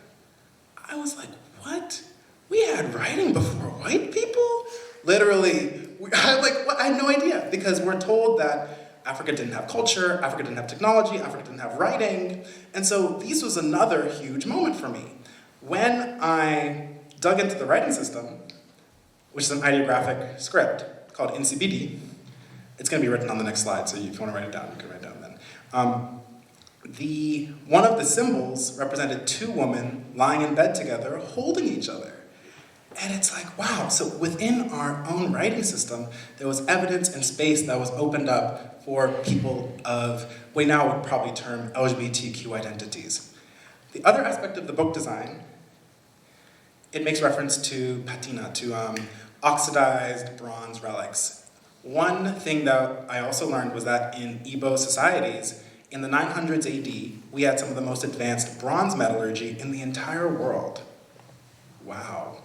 I was like, what? We had writing before white people? Literally, I had no idea, because we're told that Africa didn't have culture, Africa didn't have technology, Africa didn't have writing, and so this was another huge moment for me. When I dug into the writing system, which is an ideographic script called NCBD, it's going to be written on the next slide, so if you want to write it down, you can write it down then. One of the symbols represented 2 women lying in bed together, holding each other. And it's like, wow, so within our own writing system, there was evidence and space that was opened up for people of, we now would probably term LGBTQ identities. The other aspect of the book design, it makes reference to patina, to oxidized bronze relics. One thing that I also learned was that in Igbo societies, in the 900s AD, we had some of the most advanced bronze metallurgy in the entire world. Wow.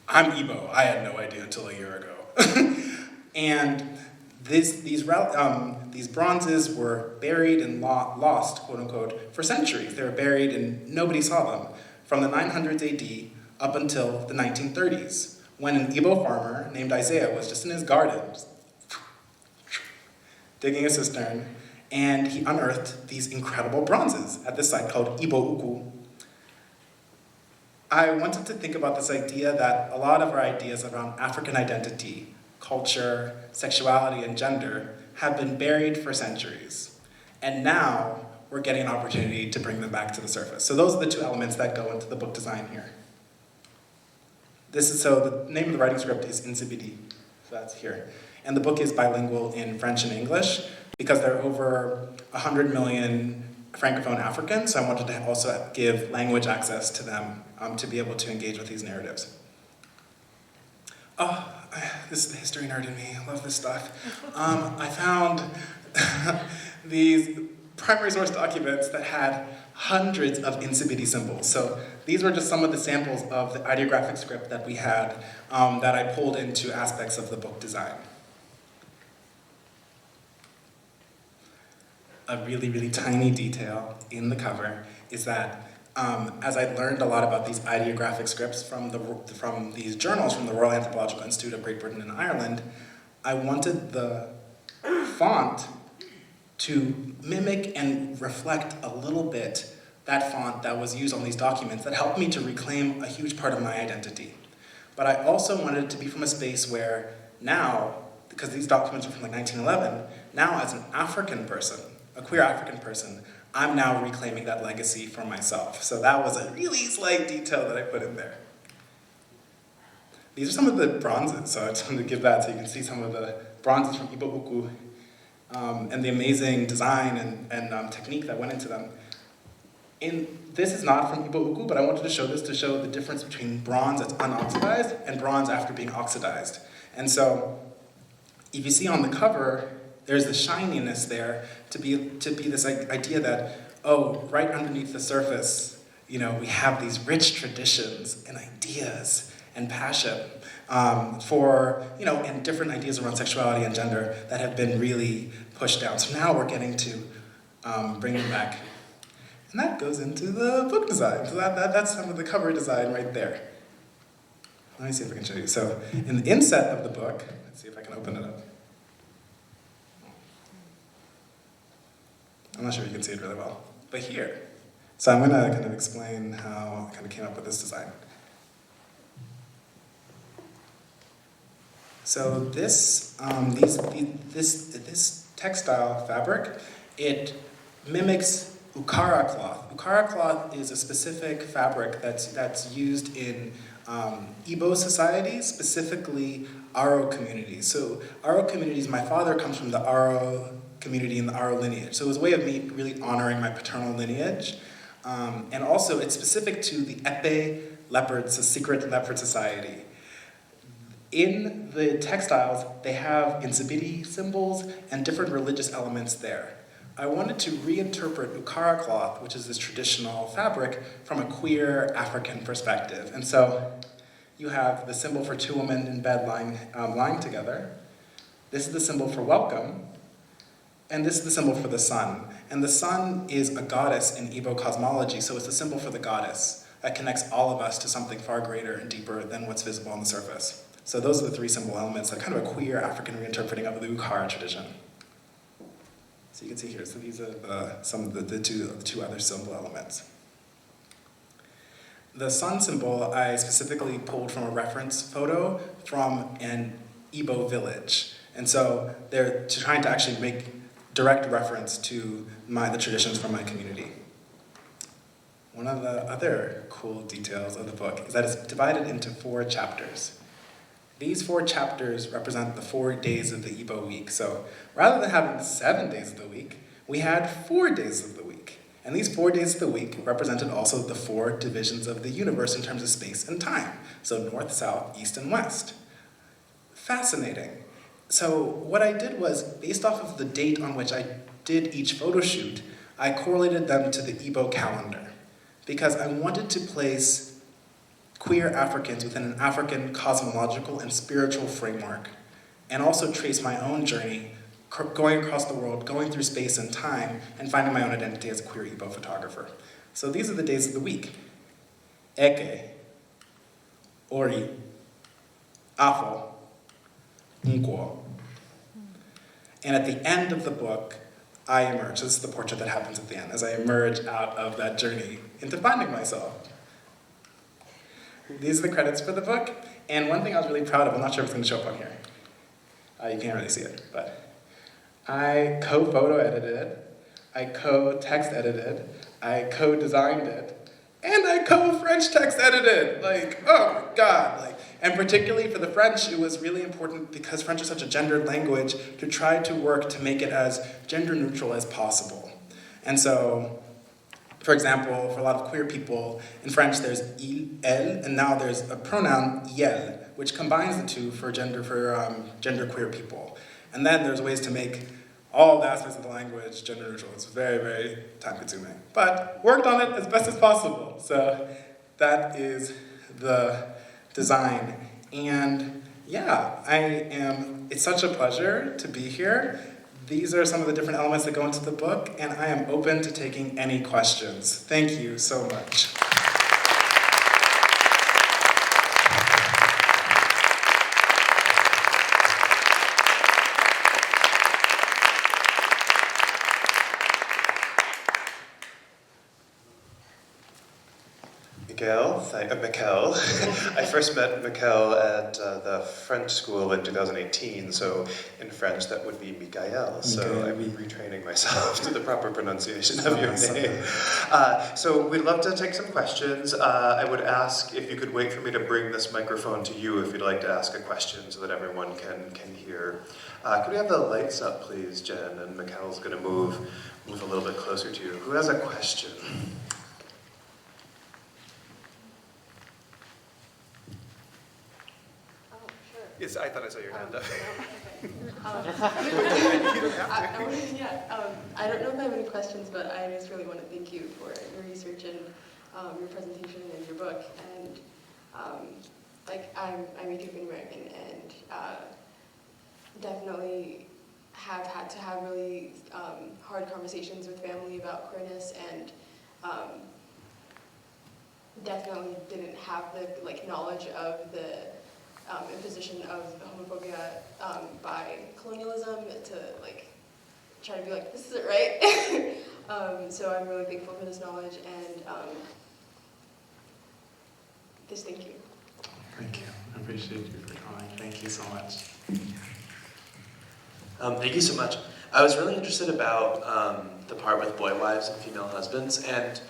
I'm Igbo. I had no idea until a year ago. And these bronzes were buried and lost, quote unquote, for centuries. They were buried and nobody saw them from the 900s AD up until the 1930s, when an Igbo farmer named Isaiah was just in his garden, digging a cistern, and he unearthed these incredible bronzes at this site called Igbo Ukwu. I wanted to think about this idea that a lot of our ideas around African identity, culture, sexuality, and gender have been buried for centuries. And now we're getting an opportunity to bring them back to the surface. So those are the two elements that go into the book design here. So the name of the writing script is Insibidi, so that's here. And the book is bilingual in French and English because there are over 100 million Francophone Africans, so I wanted to also give language access to them to be able to engage with these narratives. Oh, this is the history nerd in me, I love this stuff. I found these primary source documents that had hundreds of Insibidi symbols. So these were just some of the samples of the ideographic script that we had that I pulled into aspects of the book design. A really, really tiny detail in the cover is that as I learned a lot about these ideographic scripts from these journals from the Royal Anthropological Institute of Great Britain and Ireland, I wanted the font to mimic and reflect a little bit that font that was used on these documents that helped me to reclaim a huge part of my identity. But I also wanted it to be from a space where now, because these documents are from like 1911, now as an African person, a queer African person, I'm now reclaiming that legacy for myself. So that was a really slight detail that I put in there. These are some of the bronzes, so I just wanted to give that so you can see some of the bronzes from Ibo-Uku and the amazing design and technique that went into them. This is not from Ibo-Uku, but I wanted to show this to show the difference between bronze that's unoxidized and bronze after being oxidized. And so, if you see on the cover, there's the shininess there to be this idea that, oh, right underneath the surface, we have these rich traditions and ideas and passion and different ideas around sexuality and gender that have been really pushed down. So now we're getting to bring them back. And that goes into the book design. So that's some of the cover design right there. Let me see if I can show you. So in the inset of the book, let's see if I can open it up. I'm not sure if you can see it really well, but here. So I'm gonna kind of explain how I kind of came up with this design. So this textile fabric, it mimics Ukara cloth. Ukara cloth is a specific fabric that's used in Igbo societies, specifically Aro communities. So Aro communities, my father comes from the Aro community in the Aro lineage. So it was a way of me really honoring my paternal lineage. And also it's specific to the Epe leopards, a secret leopard society. In the textiles, they have Insibidi symbols and different religious elements there. I wanted to reinterpret Ukara cloth, which is this traditional fabric, from a queer African perspective. And so you have the symbol for two women in bed lying together. This is the symbol for welcome. And this is the symbol for the sun. And the sun is a goddess in Igbo cosmology, so it's the symbol for the goddess that connects all of us to something far greater and deeper than what's visible on the surface. So those are the three symbol elements, that kind of a queer African reinterpreting of the Ukara tradition. So you can see here, so these are some of the two other symbol elements. The sun symbol I specifically pulled from a reference photo from an Igbo village. And so they're trying to actually make direct reference to the traditions from my community. One of the other cool details of the book is that it's divided into 4 chapters. These 4 chapters represent the 4 days of the Igbo week. So rather than having 7 days of the week, we had 4 days of the week. And these 4 days of the week represented also the 4 divisions of the universe in terms of space and time. So north, south, east, and west. Fascinating. So what I did was, based off of the date on which I did each photo shoot, I correlated them to the Igbo calendar, because I wanted to place queer Africans within an African cosmological and spiritual framework, and also trace my own journey going across the world, going through space and time, and finding my own identity as a queer Igbo photographer. So these are the days of the week. Eke, Ori, Afo, Nkwo. And at the end of the book, I emerge. This is the portrait that happens at the end, as I emerge out of that journey into finding myself. these are the credits for the book. And one thing I was really proud of, I'm not sure if it's going to show up on here. You can't really see it, but I co-photo edited it, I co-text edited, I co-designed it, and I co-French text edited. Like, oh my God. Like, and particularly for the French, it was really important because French is such a gendered language to try to work to make it as gender neutral as possible. And so, for example, for a lot of queer people, in French there's il, elle, and now there's a pronoun iel, which combines the two for gender queer people. And then there's ways to make all the aspects of the language gender neutral. It's very, very time consuming. But worked on it as best as possible. So that is the design. And yeah, it's such a pleasure to be here. These are some of the different elements that go into the book, and I am open to taking any questions. Thank you so much. Mikael. I first met Mikael at the French school in 2018, so in French that would be Mikael, so I'm retraining myself to the proper pronunciation of your name. So we'd love to take some questions. I would ask if you could wait for me to bring this microphone to you if you'd like to ask a question so that everyone can hear. Could we have the lights up, please, Jen? And Mikael's going to move a little bit closer to you. Who has a question? Yes, I thought I saw your hand up. I don't know if I have any questions, but I just really want to thank you for your research and your presentation and your book. And I'm Ethiopian American, and definitely have had to have really hard conversations with family about queerness, and definitely didn't have the knowledge of the imposition of homophobia by colonialism to try to be like, this isn't right. So I'm really thankful for this knowledge, and just thank you. Thank you. I appreciate you for coming. Thank you so much. Thank you so much. I was really interested about the part with boy wives and female husbands, and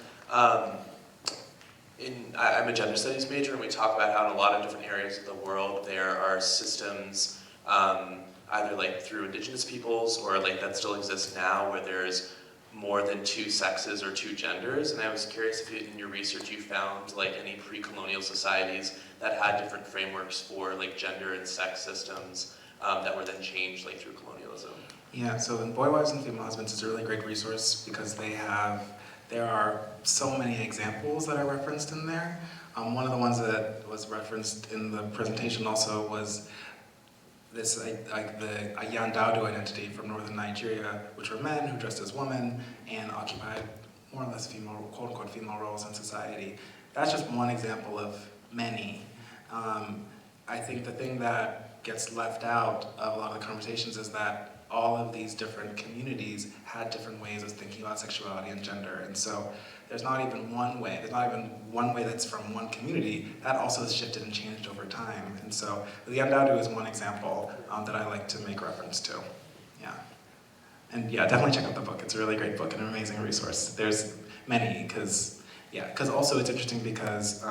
I'm a gender studies major, and we talk about how in a lot of different areas of the world there are systems, either through indigenous peoples or that still exist now, where there's more than two sexes or two genders. And I was curious if in your research you found any pre-colonial societies that had different frameworks for gender and sex systems that were then changed through colonialism. Yeah, so in Boy Wives and Female Husbands is a really great resource because there are so many examples that are referenced in there. One of the ones that was referenced in the presentation also was this, the Yandaudu identity from northern Nigeria, which were men who dressed as women and occupied more or less female, quote-unquote, female roles in society. That's just one example of many. I think the thing that gets left out of a lot of the conversations is that all of these different communities had different ways of thinking about sexuality and gender. And so there's not even one way that's from one community. That also has shifted and changed over time. And so the Yandaudu is one example that I like to make reference to. Yeah. And yeah, definitely check out the book. It's a really great book and an amazing resource. There's many, because also it's interesting because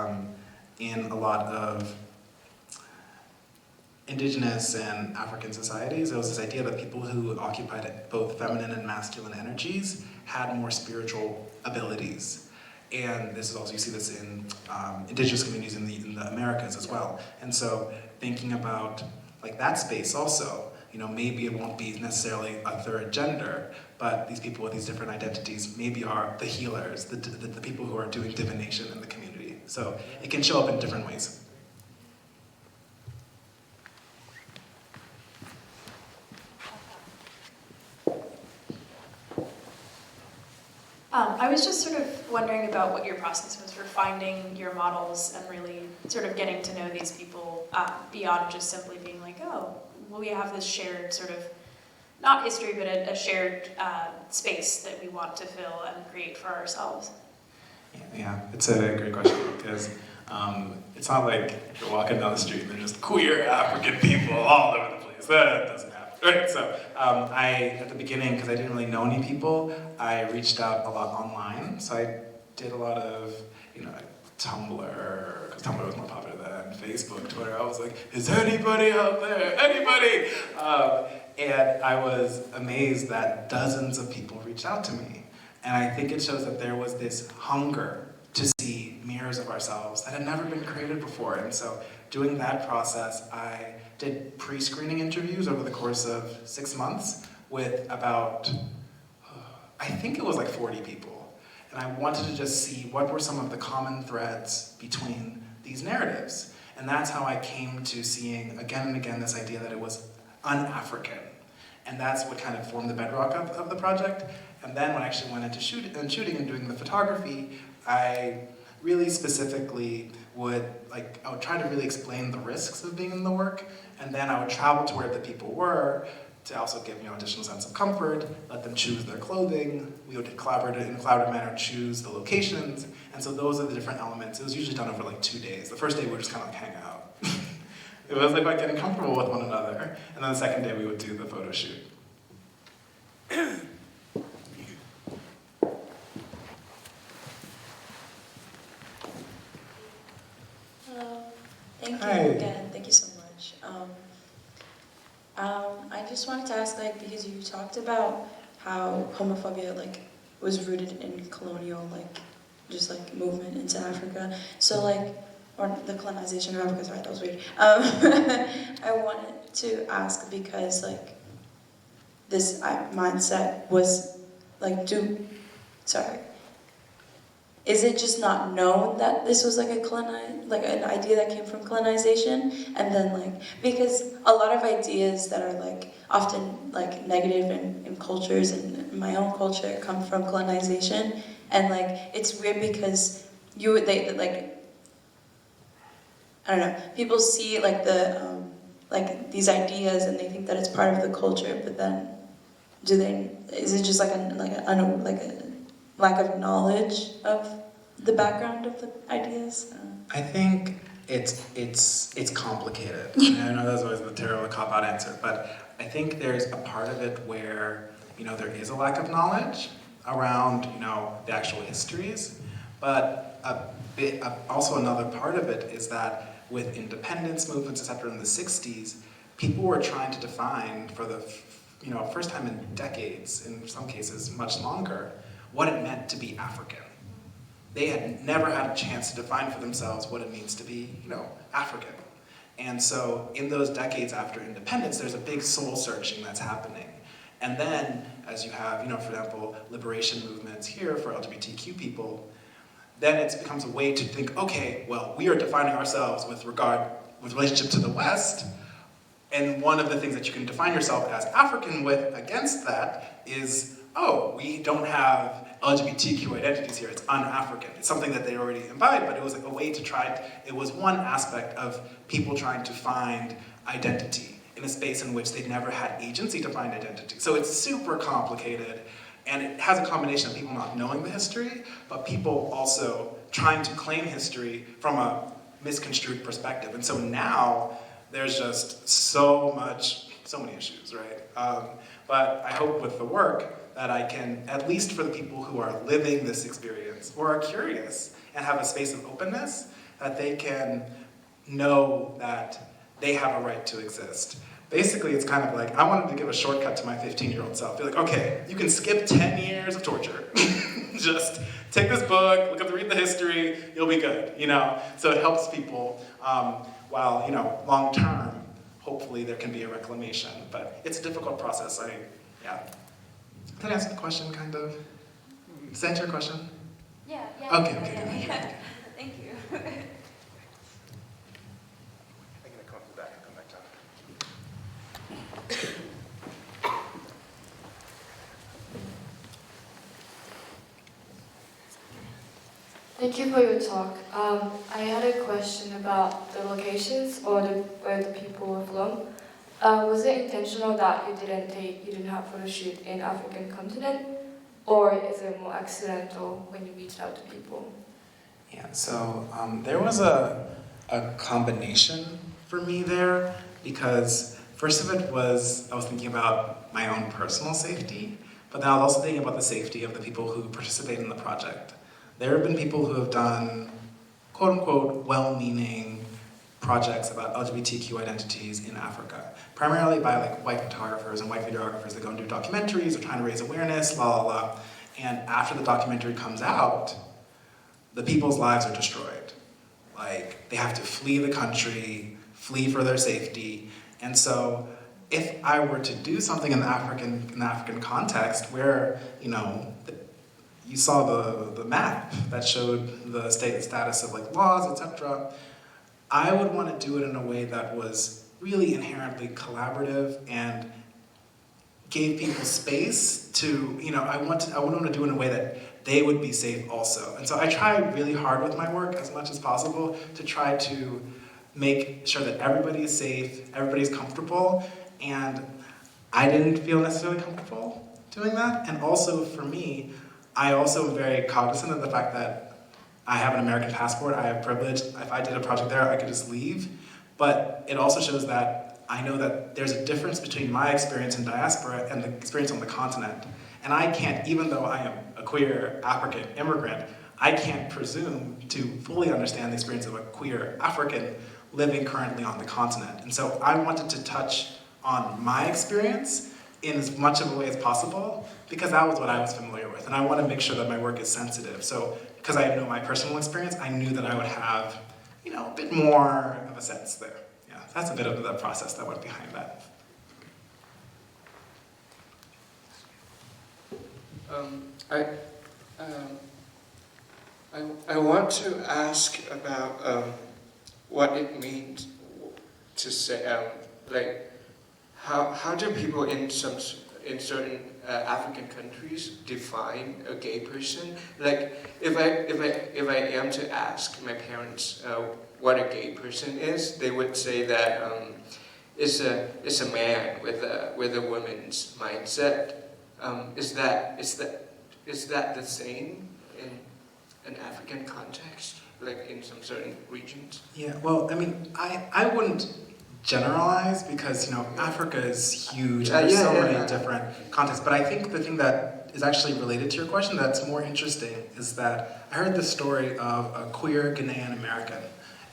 in a lot of indigenous and African societies, there was this idea that people who occupied both feminine and masculine energies had more spiritual abilities. And this is also, you see this in indigenous communities in the Americas as well. And so thinking about that space also, maybe it won't be necessarily a third gender, but these people with these different identities maybe are the healers, the people who are doing divination in the community. So it can show up in different ways. I was just sort of wondering about what your process was for finding your models and really sort of getting to know these people beyond just simply being we have this shared sort of, not history, but a shared space that we want to fill and create for ourselves. Yeah, it's a great question because it's not like you're walking down the street and there's just queer African people all over the place. That doesn't happen, right? So at the beginning, because I didn't really know any people, I reached out a lot online. So I did a lot of, Tumblr, because Tumblr was more popular than Facebook, Twitter. I was like, is anybody out there? Anybody? And I was amazed that dozens of people reached out to me. And I think it shows that there was this hunger to see mirrors of ourselves that had never been created before. And so doing that process, I did pre-screening interviews over the course of 6 months with about, I think it was like 40 people. And I wanted to just see what were some of the common threads between these narratives. And that's how I came to seeing again and again this idea that it was un-African. And that's what kind of formed the bedrock of the project. And then when I actually went into shooting and doing the photography, I really specifically I would try to really explain the risks of being in the work, and then I would travel to where the people were to also give additional sense of comfort, let them choose their clothing. We would in a collaborative manner choose the locations, and so those are the different elements. It was usually done over like 2 days. The first day we would just kind of hang out. It was like getting comfortable with one another, and then the second day we would do the photo shoot. Thank you Hi. again. Thank you so much. I just wanted to ask, because you talked about how homophobia was rooted in colonial movement into Africa. So or the colonization of Africa. Sorry, that was weird. I wanted to ask because this mindset was is it just not known that this was an idea that came from colonization? And then because a lot of ideas that are often negative in cultures, and in my own culture, come from colonization. And it's weird because I don't know, people see these ideas and they think that it's part of the culture, but then is it just a lack of knowledge of the background of the ideas? I think it's complicated. I know that's always the terrible cop-out answer, but I think there's a part of it where there is a lack of knowledge around the actual histories, but also another part of it is that with independence movements, etc., in the 60s, people were trying to define for the first time in decades, in some cases much longer, what it meant to be African. They had never had a chance to define for themselves what it means to be, African. And so in those decades after independence, there's a big soul searching that's happening. And then, as you have, for example, liberation movements here for LGBTQ people, then it becomes a way to think, okay, well, we are defining ourselves with relationship to the West, and one of the things that you can define yourself as African with against that is, oh, we don't have LGBTQ identities here, it's un-African. It's something that they already embodied, but it was a way to it was one aspect of people trying to find identity in a space in which they'd never had agency to find identity. So it's super complicated, and it has a combination of people not knowing the history, but people also trying to claim history from a misconstrued perspective. And so now, there's just so many issues, right? But I hope with the work that I can, at least for the people who are living this experience, or are curious, and have a space of openness, that they can know that they have a right to exist. Basically, it's kind of I wanted to give a shortcut to my 15-year-old self. Be like, okay, you can skip 10 years of torture. Just take this book, read the history, you'll be good, So it helps people, while, long term, hopefully there can be a reclamation. But it's a difficult process, Did I answer the question, kind of? Does that answer your question? Yeah. Okay. Thank you. I'm going to come up the back and come back down. Thank you for your talk. I had a question about the locations or where the people were from. Was it intentional that you didn't have photo shoot in African continent? or is it more accidental when you reach out to people? Yeah, so there was a combination for me there, because first of it was I was thinking about my own personal safety, but then I was also thinking about the safety of the people who participate in the project. There have been people who have done quote-unquote well-meaning projects about LGBTQ identities in Africa, primarily by like white photographers and white videographers that go and do documentaries or trying to raise awareness, la la la. And after the documentary comes out, the people's lives are destroyed. Like, they have to flee the country, flee for their safety. And so if I were to do something in the African context where, you know, you saw the map that showed the status of like laws, etc., I would want to do it in a way that was really inherently collaborative and gave people space to, you know, I want to do it in a way that they would be safe also. And so I try really hard with my work as much as possible to try to make sure that everybody is safe, everybody's comfortable, and I didn't feel necessarily comfortable doing that. And also for me, I also am very cognizant of the fact that I have an American passport, I have privilege. If I did a project there, I could just leave. But it also shows that I know that there's a difference between my experience in diaspora and the experience on the continent. And I can't, even though I am a queer African immigrant, I can't presume to fully understand the experience of a queer African living currently on the continent. And so I wanted to touch on my experience in as much of a way as possible, because that was what I was familiar with. And I want to make sure that my work is sensitive. So, because I know my personal experience, I knew that I would have, you know, a bit more of a sense there. Yeah, that's a bit of the process that went behind that. I want to ask about what it means to say, like, how do people in certain African countries define a gay person? Like, if I am to ask my parents what a gay person is, they would say that it's a man with a woman's mindset. Is that the same in an African context, like in some certain regions? Yeah, well, I mean, I wouldn't generalize, because, you know, Africa is huge, and there's so many different contexts. But I think the thing that is actually related to your question that's more interesting is that I heard this story of a queer Ghanaian American,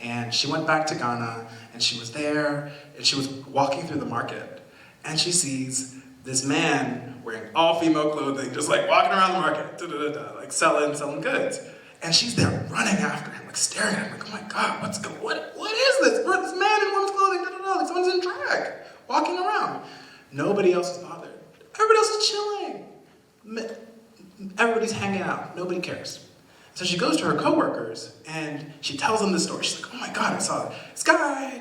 and she went back to Ghana, and she was there, and she was walking through the market, and she sees this man wearing all female clothing, just like walking around the market, like selling goods. And she's there running after him, like staring at him, like, oh my God, what is this? This man in woman's clothing, like someone's in drag, walking around. Nobody else is bothered. Everybody else is chilling. Everybody's hanging out, nobody cares. So she goes to her coworkers and she tells them this story. She's like, oh my God, I saw this guy,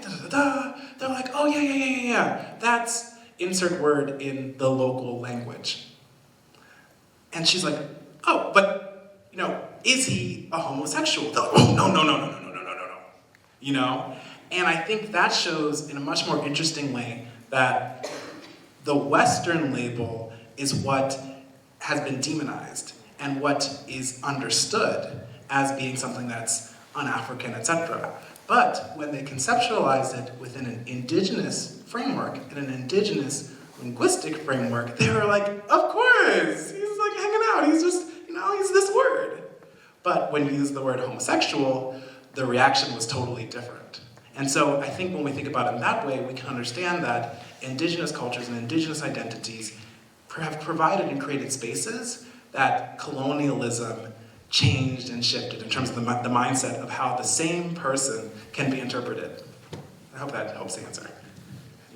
They're like, oh yeah. That's insert word in the local language. And she's like, oh, but, you know, is he a homosexual? They're like, oh, no. You know? And I think that shows in a much more interesting way that the Western label is what has been demonized and what is understood as being something that's un-African, etc. But when they conceptualize it within an indigenous framework, in an indigenous linguistic framework, they were like, of course, he's like hanging out, he's just, you know, he's this word. But when you use the word homosexual, the reaction was totally different. And so I think when we think about it in that way, we can understand that indigenous cultures and indigenous identities have provided and created spaces that colonialism changed and shifted in terms of the mindset of how the same person can be interpreted. I hope that helps answer.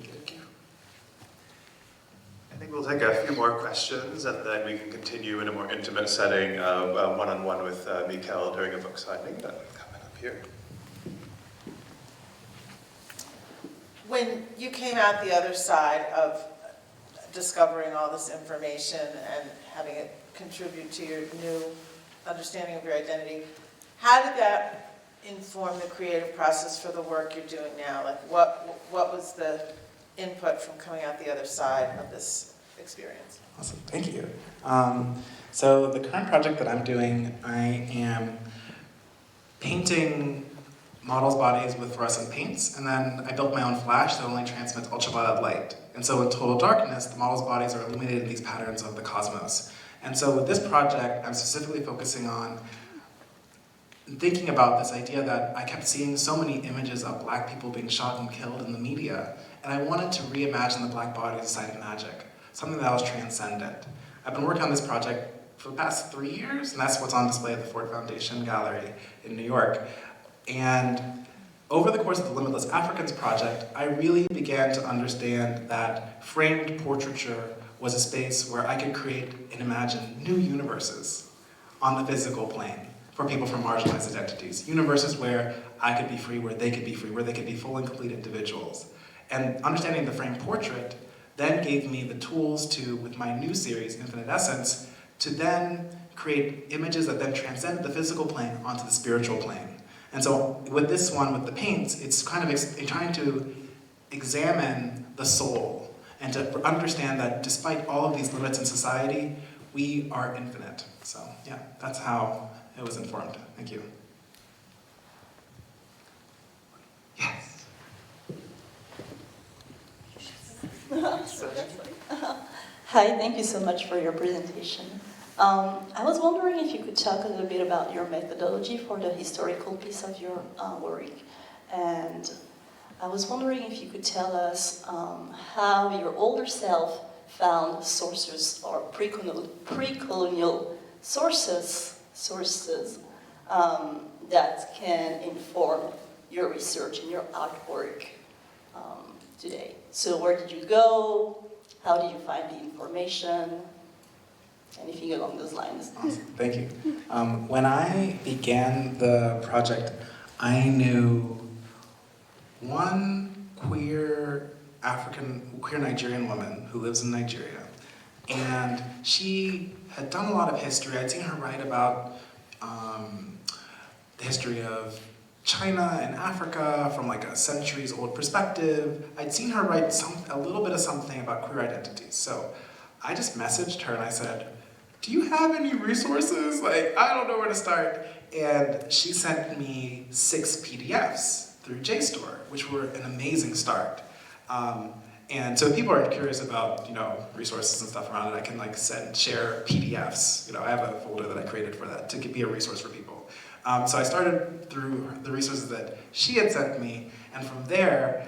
Thank you. I think we'll take a few more questions, and then we can continue in a more intimate setting of one-on-one with Mikael during a book signing. But coming up here. When you came out the other side of discovering all this information and having it contribute to your new understanding of your identity, how did that inform the creative process for the work you're doing now? Like, what was the input from coming out the other side of this experience? Awesome, thank you. So the current project that I'm doing, I am painting models' bodies with fluorescent paints, and then I built my own flash that only transmits ultraviolet light. And so in total darkness, the models' bodies are illuminated in these patterns of the cosmos. And so with this project, I'm specifically focusing on thinking about this idea that I kept seeing so many images of black people being shot and killed in the media, and I wanted to reimagine the black body as a site of magic, something that was transcendent. I've been working on this project for the past 3 years, and that's what's on display at the Ford Foundation Gallery in New York. And over the course of the Limitless Africans project, I really began to understand that framed portraiture was a space where I could create and imagine new universes on the physical plane for people from marginalized identities. Universes where I could be free, where they could be free, where they could be full and complete individuals. And understanding the framed portrait then gave me the tools to, with my new series, Infinite Essence, to then create images that then transcend the physical plane onto the spiritual plane. And so with this one, with the paints, it's kind of trying to examine the soul and to understand that despite all of these limits in society, we are infinite. So yeah, that's how it was informed. Thank you. Yes. Hi, thank you so much for your presentation. I was wondering if you could talk a little bit about your methodology for the historical piece of your work. And I was wondering if you could tell us how your older self found sources or pre-colonial sources that can inform your research and your artwork today. So where did you go? How did you find the information? Anything along those lines. Awesome, thank you. When I began the project, I knew one queer Nigerian woman who lives in Nigeria. And she had done a lot of history. I'd seen her write about the history of China and Africa from like a centuries old perspective. I'd seen her write a little bit of something about queer identities. So I just messaged her and I said, do you have any resources? Like, I don't know where to start. And she sent me 6 PDFs through JSTOR, which were an amazing start. And so if people are curious about, resources and stuff around it, I can share PDFs. I have a folder that I created for that to be a resource for people. So I started through the resources that she had sent me, and from there,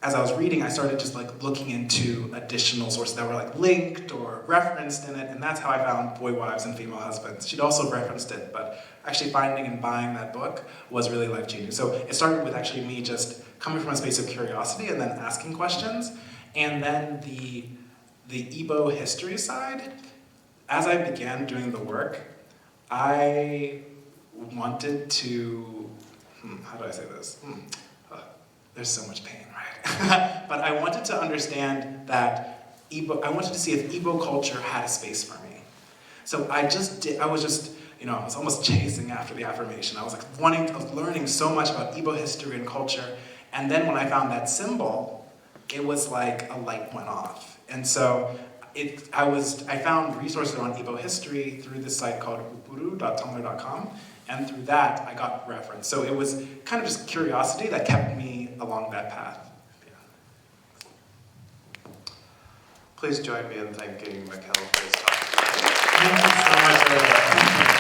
as I was reading, I started just looking into additional sources that were linked or referenced in it, and that's how I found Boy Wives and Female Husbands. She'd also referenced it, but actually finding and buying that book was really life-changing. So it started with actually me just coming from a space of curiosity and then asking questions, and then the Igbo history side. As I began doing the work, I wanted to, how do I say this? There's so much pain, right? But I wanted to understand that I wanted to see if Igbo culture had a space for me. So I was almost chasing after the affirmation. I was learning so much about Igbo history and culture. And then when I found that symbol, it was like a light went off. And so I found resources on Igbo history through this site called upuru.tumblr.com. And through that, I got reference. So it was kind of just curiosity that kept me along that path. Yeah. Please join me in thanking Mikael for his talk. Thank you so much.